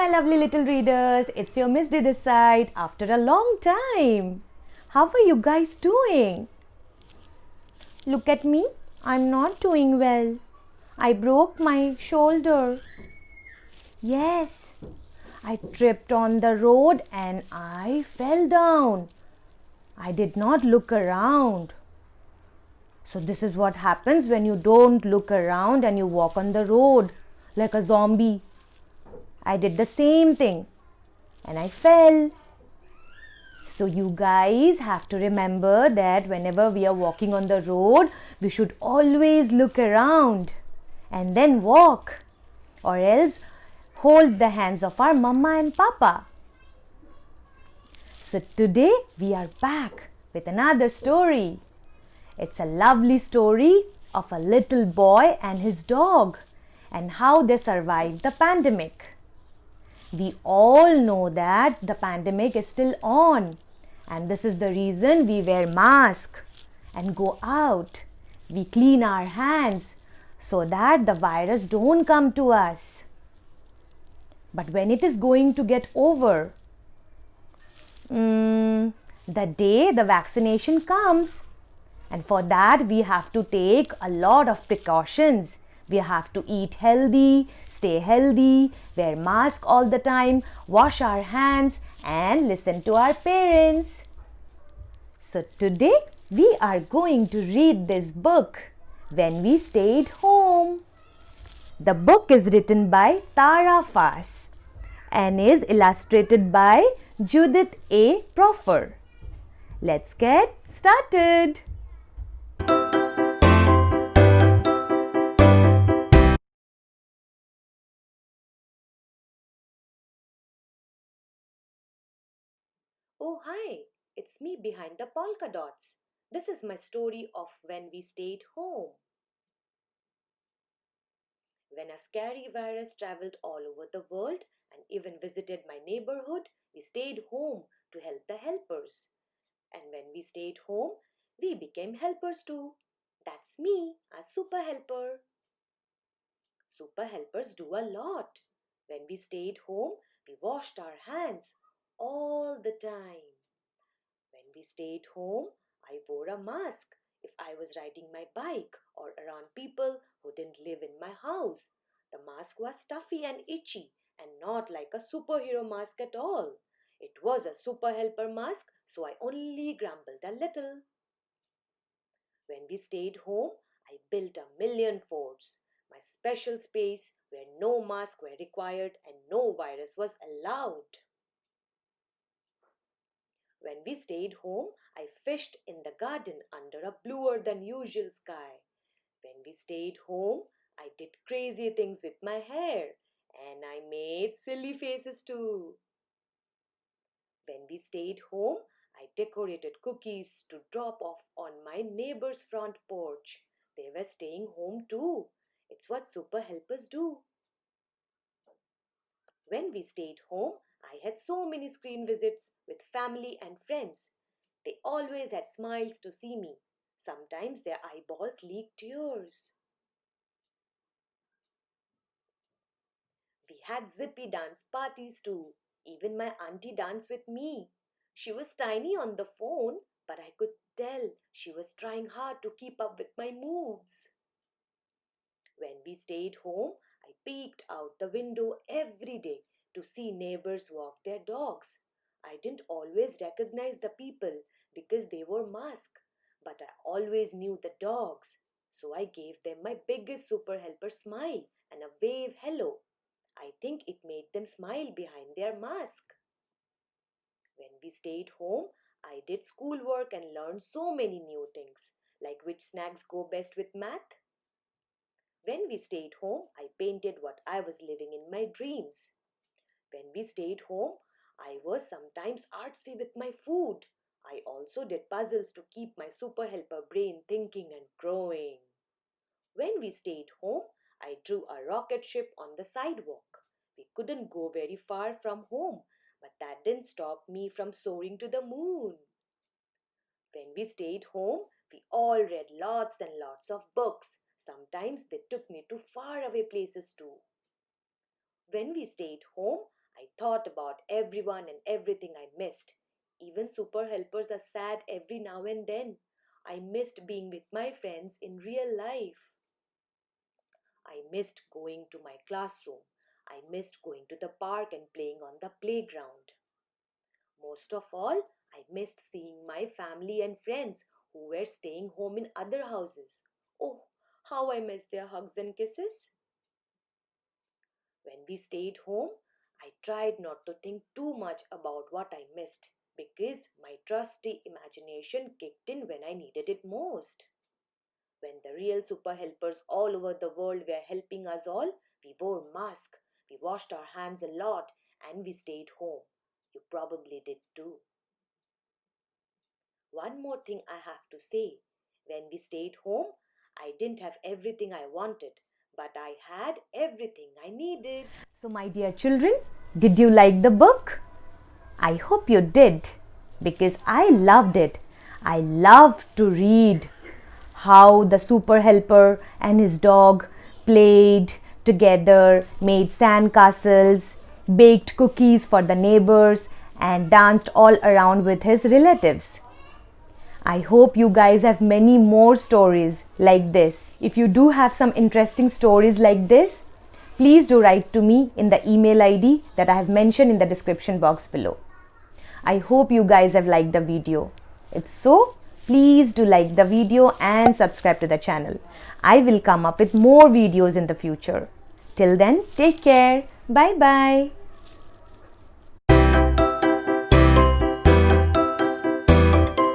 Hi, lovely little readers. It's your Miss D this side after a long time. How are you guys doing? Look at me. I'm not doing well. I broke my shoulder. Yes, I tripped on the road and I fell down. I did not look around. So, this is what happens when you don't look around and you walk on the road like a zombie. I did the same thing and I fell. So you guys have to remember that whenever we are walking on the road, we should always look around and then walk, or else hold the hands of our mama and papa. So today we are back with another story. It's a lovely story of a little boy and his dog and how they survived the pandemic. We all know that the pandemic is still on, and this is the reason we wear masks and go out. We clean our hands so that the virus don't come to us. But when it is going to get over, the day the vaccination comes, and for that we have to take a lot of precautions. We have to eat healthy, stay healthy, wear mask all the time, wash our hands and listen to our parents. So today we are going to read this book, When We Stayed Home. The book is written by Tara Fass and is illustrated by Judith A. Proffer. Let's get started. Oh, hi, it's me behind the polka dots. This is my story of when we stayed home. When a scary virus traveled all over the world and even visited my neighborhood, we stayed home to help the helpers. And when we stayed home, we became helpers too. That's me, a super helper. Super helpers do a lot. When we stayed home, we washed our hands all the time. When we stayed home, I wore a mask if I was riding my bike or around people who didn't live in my house. The mask was stuffy and itchy and not like a superhero mask at all. It was a super helper mask, so I only grumbled a little. When we stayed home, I built a million forts, my special space where no masks were required and no virus was allowed. When we stayed home, I fished in the garden under a bluer than usual sky. When we stayed home, I did crazy things with my hair and I made silly faces too. When we stayed home, I decorated cookies to drop off on my neighbor's front porch. They were staying home too. It's what super helpers do. When we stayed home, I had so many screen visits with family and friends. They always had smiles to see me. Sometimes their eyeballs leaked tears. We had zippy dance parties too. Even my auntie danced with me. She was tiny on the phone, but I could tell she was trying hard to keep up with my moves. When we stayed home, I peeked out the window every day to see neighbors walk their dogs. I didn't always recognize the people because they wore masks, but I always knew the dogs. So I gave them my biggest super helper smile and a wave hello. I think it made them smile behind their mask. When we stayed home, I did schoolwork and learned so many new things, like which snacks go best with math. When we stayed home, I painted what I was living in my dreams. When we stayed home, I was sometimes artsy with my food. I also did puzzles to keep my super helper brain thinking and growing. When we stayed home, I drew a rocket ship on the sidewalk. We couldn't go very far from home, but that didn't stop me from soaring to the moon. When we stayed home, we all read lots and lots of books. Sometimes they took me to faraway places too. When we stayed home, I thought about everyone and everything I missed. Even super helpers are sad every now and then. I missed being with my friends in real life. I missed going to my classroom. I missed going to the park and playing on the playground. Most of all, I missed seeing my family and friends who were staying home in other houses. Oh, how I missed their hugs and kisses. When we stayed home, I tried not to think too much about what I missed because my trusty imagination kicked in when I needed it most. When the real super helpers all over the world were helping us all, we wore masks, we washed our hands a lot, and we stayed home. You probably did too. One more thing I have to say. When we stayed home, I didn't have everything I wanted, but I had everything I needed. So, my dear children, did you like the book? I hope you did because I loved it. I loved to read how the super helper and his dog played together, made sand castles, baked cookies for the neighbors, and danced all around with his relatives. I hope you guys have many more stories like this. If you do have some interesting stories like this, please do write to me in the email ID that I have mentioned in the description box below. I hope you guys have liked the video. If so, please do like the video and subscribe to the channel. I will come up with more videos in the future. Till then, take care. Bye bye.